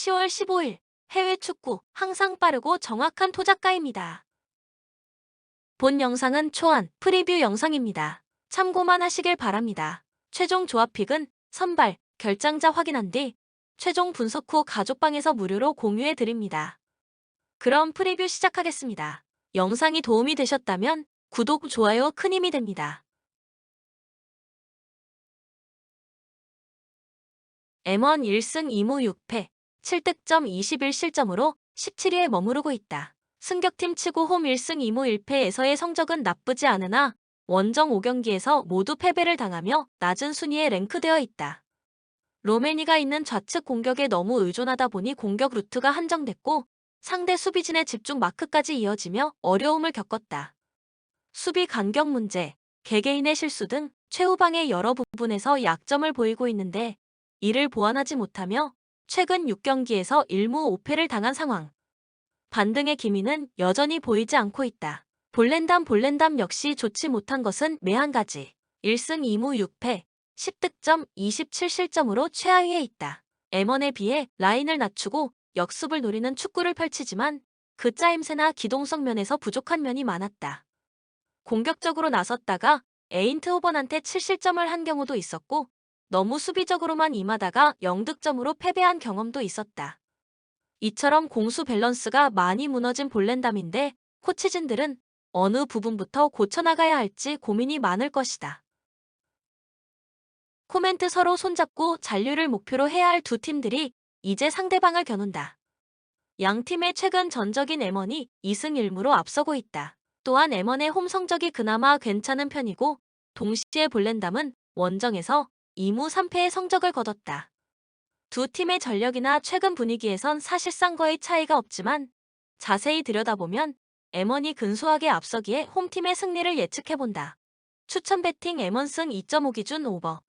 10월 15일 해외 축구 항상 빠르고 정확한 토작가입니다. 본 영상은 초안 프리뷰 영상입니다. 참고만 하시길 바랍니다. 최종 조합픽은 선발, 결장자 확인한 뒤 최종 분석 후 가족방에서 무료로 공유해 드립니다. 그럼 프리뷰 시작하겠습니다. 영상이 도움이 되셨다면 구독, 좋아요 큰 힘이 됩니다. M1 1승 2무 6패, 7득점 21실점으로 17위에 머무르고 있다. 승격팀 치고 홈 1승 2무 1패에서의 성적은 나쁘지 않으나 원정 5경기에서 모두 패배를 당하며 낮은 순위에 랭크되어 있다. 로메니가 있는 좌측 공격에 너무 의존하다 보니 공격 루트가 한정됐고 상대 수비진의 집중 마크까지 이어지며 어려움을 겪었다. 수비 간격 문제, 개개인의 실수 등 최후방의 여러 부분에서 약점을 보이고 있는데 이를 보완하지 못하며 최근 6경기에서 1무 5패를 당한 상황. 반등의 기미는 여전히 보이지 않고 있다. 볼렌담 역시 좋지 못한 것은 매한 가지. 1승 2무 6패, 10득점 27실점으로 최하위에 있다. M1에 비해 라인을 낮추고 역습을 노리는 축구를 펼치지만 그 짜임새나 기동성 면에서 부족한 면이 많았다. 공격적으로 나섰다가 에인트호번한테 7실점을 한 경우도 있었고 너무 수비적으로만 임하다가 0득점으로 패배한 경험도 있었다. 이처럼 공수 밸런스가 많이 무너진 볼렌담인데 코치진들은 어느 부분부터 고쳐나가야 할지 고민이 많을 것이다. 코멘트 서로 손잡고 잔류를 목표로 해야 할 두 팀들이 이제 상대방을 겨눈다. 양 팀의 최근 전적인 M1이 2승 1무로 앞서고 있다. 또한 M1의 홈 성적이 그나마 괜찮은 편이고 동시에 볼렌담은 원정에서 2무 3패의 성적을 거뒀다. 두 팀의 전력이나 최근 분위기에선 사실상 거의 차이가 없지만 자세히 들여다보면 M1이 근소하게 앞서기에 홈팀의 승리를 예측해본다. 추천 배팅 M1 승 2.5 기준 오버.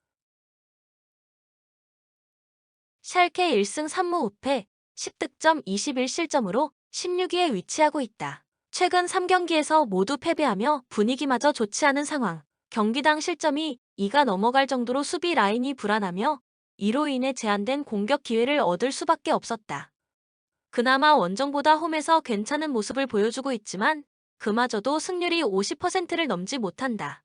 샬케 1승 3무 5패, 10득점 21실점으로 16위에 위치하고 있다. 최근 3경기에서 모두 패배하며 분위기마저 좋지 않은 상황. 경기당 실점이 2가 넘어갈 정도로 수비 라인이 불안하며 이로 인해 제한된 공격 기회를 얻을 수밖에 없었다. 그나마 원정보다 홈에서 괜찮은 모습을 보여주고 있지만 그마저도 승률이 50%를 넘지 못한다.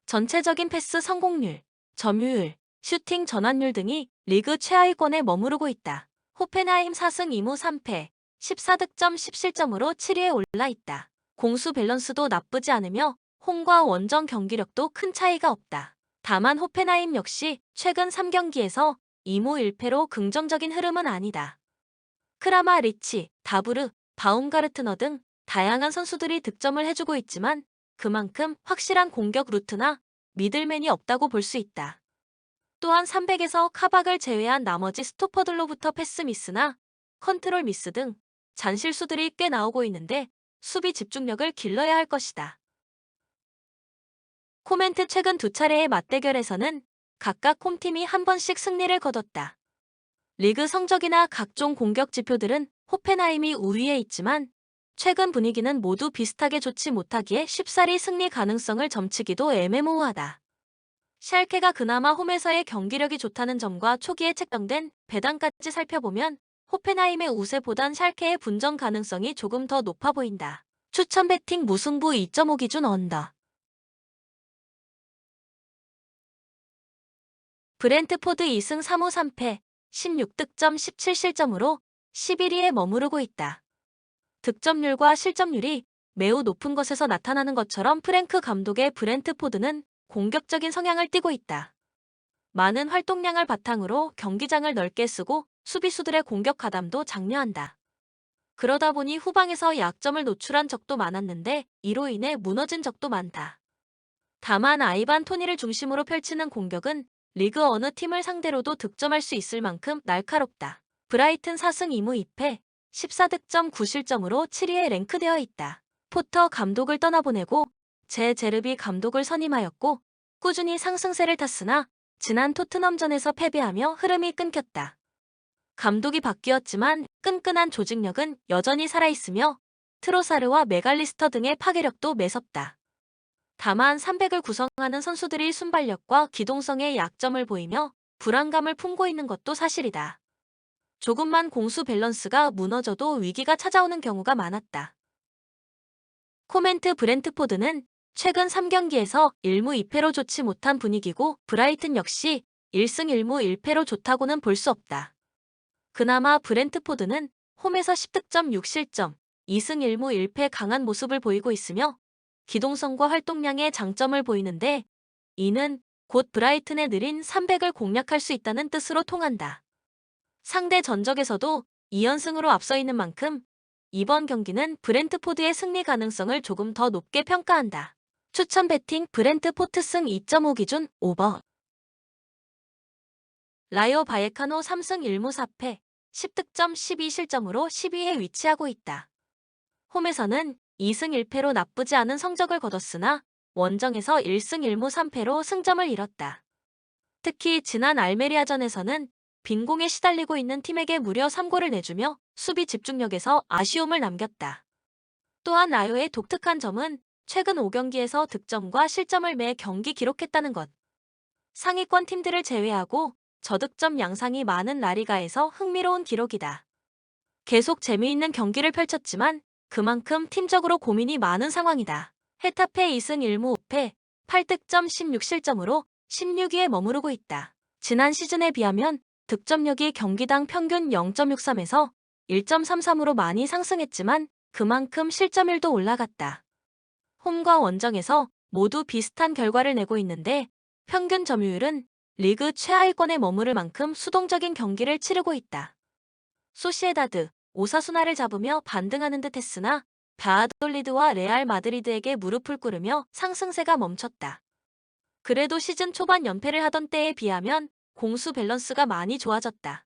전체적인 패스 성공률, 점유율, 슈팅 전환율 등이 리그 최하위권에 머무르고 있다. 호펜하임 4승 2무 3패, 14득점 10실점으로 7위에 올라 있다. 공수 밸런스도 나쁘지 않으며 홈과 원정 경기력도 큰 차이가 없다. 다만 호펜하임 역시 최근 3경기에서 2무 1패로 긍정적인 흐름은 아니다. 크라마 리치, 다부르, 바움가르트너 등 다양한 선수들이 득점을 해주고 있지만 그만큼 확실한 공격 루트나 미들맨이 없다고 볼 수 있다. 또한 300에서 카박을 제외한 나머지 스토퍼들로부터 패스 미스나 컨트롤 미스 등 잔실수들이 꽤 나오고 있는데 수비 집중력을 길러야 할 것이다. 코멘트 최근 두 차례의 맞대결에서는 각각 홈팀이 한 번씩 승리를 거뒀다. 리그 성적이나 각종 공격 지표들은 호펜하임이 우위에 있지만 최근 분위기는 모두 비슷하게 좋지 못하기에 쉽사리 승리 가능성을 점치기도 애매모호하다. 샬케가 그나마 홈에서의 경기력이 좋다는 점과 초기에 책정된 배당까지 살펴보면 호펜하임의 우세보단 샬케의 분전 가능성이 조금 더 높아 보인다. 추천 배팅 무승부 2.5 기준 언더. 브렌트포드 2승 3무 3패, 16득점 17실점으로 11위에 머무르고 있다. 득점률과 실점률이 매우 높은 것에서 나타나는 것처럼 프랭크 감독의 브렌트포드는 공격적인 성향을 띠고 있다. 많은 활동량을 바탕으로 경기장을 넓게 쓰고 수비수들의 공격 가담도 장려한다. 그러다 보니 후방에서 약점을 노출한 적도 많았는데 이로 인해 무너진 적도 많다. 다만 아이반 토니를 중심으로 펼치는 공격은 리그 어느 팀을 상대로도 득점할 수 있을 만큼 날카롭다. 브라이튼 4승 2무 2패, 14득점 9실점으로 7위에 랭크되어 있다. 포터 감독을 떠나보내고 제르비 감독을 선임하였고 꾸준히 상승세를 탔으나 지난 토트넘전에서 패배하며 흐름이 끊겼다. 감독이 바뀌었지만 끈끈한 조직력은 여전히 살아있으며 트로사르와 메갈리스터 등의 파괴력도 매섭다. 다만 300을 구성하는 선수들이 순발력과 기동성에 약점을 보이며 불안감을 품고 있는 것도 사실이다. 조금만 공수 밸런스가 무너져도 위기가 찾아오는 경우가 많았다. 코멘트 브렌트포드는 최근 3경기에서 1무 2패로 좋지 못한 분위기고 브라이튼 역시 1승 1무 1패로 좋다고는 볼 수 없다. 그나마 브렌트포드는 홈에서 10득점 6실점, 2승 1무 1패 강한 모습을 보이고 있으며 기동성과 활동량의 장점을 보이는데 이는 곧 브라이튼의 느린 300을 공략할 수 있다는 뜻으로 통한다. 상대 전적에서도 2연승으로 앞서 있는 만큼 이번 경기는 브렌트포드의 승리 가능성을 조금 더 높게 평가한다. 추천 배팅 브렌트포드 승 2.5 기준 오버. 라이오 바예카노 3승 1무 4패, 10득점 12실점으로 10위에 위치하고 있다. 홈에서는 2승 1패로 나쁘지 않은 성적을 거뒀으나 원정에서 1승 1무 3패로 승점을 잃었다. 특히 지난 알메리아전에서는 빈공에 시달리고 있는 팀에게 무려 3골을 내주며 수비 집중력에서 아쉬움을 남겼다. 또한 라이오의 독특한 점은 최근 5경기에서 득점과 실점을 매 경기 기록했다는 것. 상위권 팀들을 제외하고 저득점 양상이 많은 라리가에서 흥미로운 기록이다. 계속 재미있는 경기를 펼쳤지만 그만큼 팀적으로 고민이 많은 상황이다. 헤타페 2승 1무 5패, 8득점 16실점으로 16위에 머무르고 있다. 지난 시즌에 비하면 득점력이 경기당 평균 0.63에서 1.33으로 많이 상승했지만 그만큼 실점률도 올라갔다. 홈과 원정에서 모두 비슷한 결과를 내고 있는데 평균 점유율은 리그 최하위권에 머무를 만큼 수동적인 경기를 치르고 있다. 소시에다드, 오사수나를 잡으며 반등하는 듯 했으나 바아돌리드와 레알 마드리드에게 무릎을 꿇으며 상승세가 멈췄다. 그래도 시즌 초반 연패를 하던 때에 비하면 공수 밸런스가 많이 좋아졌다.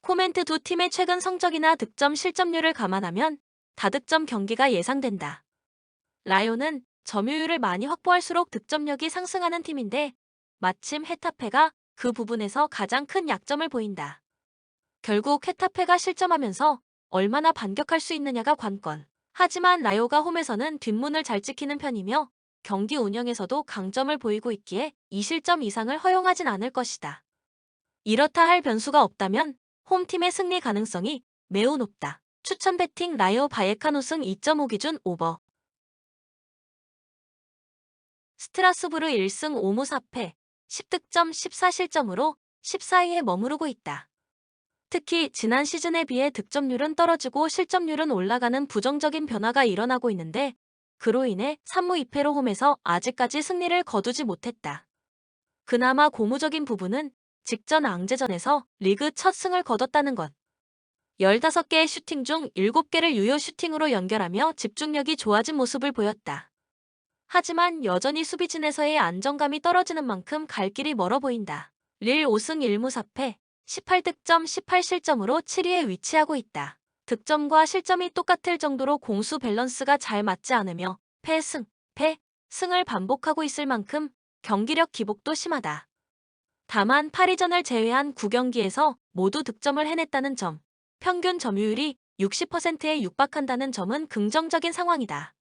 코멘트 두 팀의 최근 성적이나 득점 실점률을 감안하면 다득점 경기가 예상된다. 라이온은 점유율을 많이 확보할수록 득점력이 상승하는 팀인데 마침 헤타페가 그 부분에서 가장 큰 약점을 보인다. 결국 헤타페가 실점하면서 얼마나 반격할 수 있느냐가 관건. 하지만 라이오가 홈에서는 뒷문을 잘 지키는 편이며 경기 운영에서도 강점을 보이고 있기에 2실점 이상을 허용하진 않을 것이다. 이렇다 할 변수가 없다면 홈팀의 승리 가능성이 매우 높다. 추천 배팅 라이오 바예카노 승 2.5 기준 오버. 스트라스부르 1승 5무 4패, 10득점 14실점으로 14위에 머무르고 있다. 특히 지난 시즌에 비해 득점률은 떨어지고 실점률은 올라가는 부정적인 변화가 일어나고 있는데 그로 인해 3무 2패로 홈에서 아직까지 승리를 거두지 못했다. 그나마 고무적인 부분은 직전 앙제전에서 리그 첫 승을 거뒀다는 것. 15개의 슈팅 중 7개를 유효 슈팅으로 연결하며 집중력이 좋아진 모습을 보였다. 하지만 여전히 수비진에서의 안정감이 떨어지는 만큼 갈 길이 멀어 보인다. 릴 5승 1무 4패, 18득점 18실점으로 7위에 위치하고 있다. 득점과 실점이 똑같을 정도로 공수 밸런스가 잘 맞지 않으며 패승, 패, 승을 반복하고 있을 만큼 경기력 기복도 심하다. 다만 파리전을 제외한 9경기에서 모두 득점을 해냈다는 점, 평균 점유율이 60%에 육박한다는 점은 긍정적인 상황이다.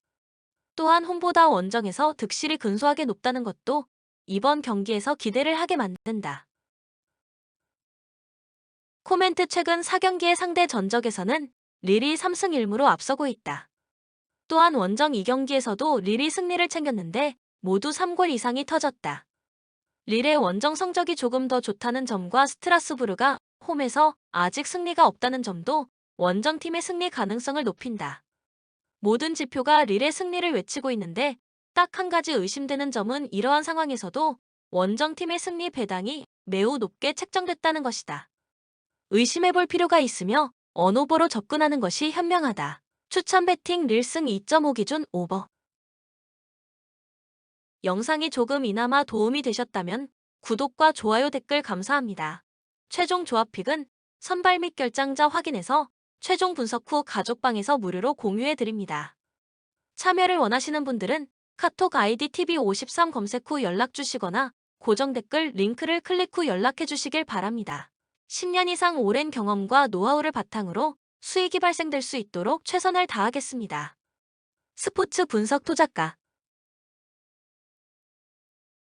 또한 홈보다 원정에서 득실이 근소하게 높다는 것도 이번 경기에서 기대를 하게 만든다. 코멘트 최근 4경기의 상대 전적에서는 릴이 3승 1무로 앞서고 있다. 또한 원정 2경기에서도 릴이 승리를 챙겼는데 모두 3골 이상이 터졌다. 릴의 원정 성적이 조금 더 좋다는 점과 스트라스부르가 홈에서 아직 승리가 없다는 점도 원정팀의 승리 가능성을 높인다. 모든 지표가 릴의 승리를 외치고 있는데 딱 한 가지 의심되는 점은 이러한 상황에서도 원정팀의 승리 배당이 매우 높게 책정됐다는 것이다. 의심해볼 필요가 있으며 언오버로 접근하는 것이 현명하다. 추천 배팅 릴승 2.5 기준 오버. 영상이 조금이나마 도움이 되셨다면 구독과 좋아요 댓글 감사합니다. 최종 조합픽은 선발 및 결장자 확인해서 최종 분석 후 가족방에서 무료로 공유해드립니다. 참여를 원하시는 분들은 카톡 아이디 TV53 검색 후 연락주시거나 고정 댓글 링크를 클릭 후 연락해주시길 바랍니다. 10년 이상 오랜 경험과 노하우를 바탕으로 수익이 발생될 수 있도록 최선을 다하겠습니다. 스포츠 분석 투자가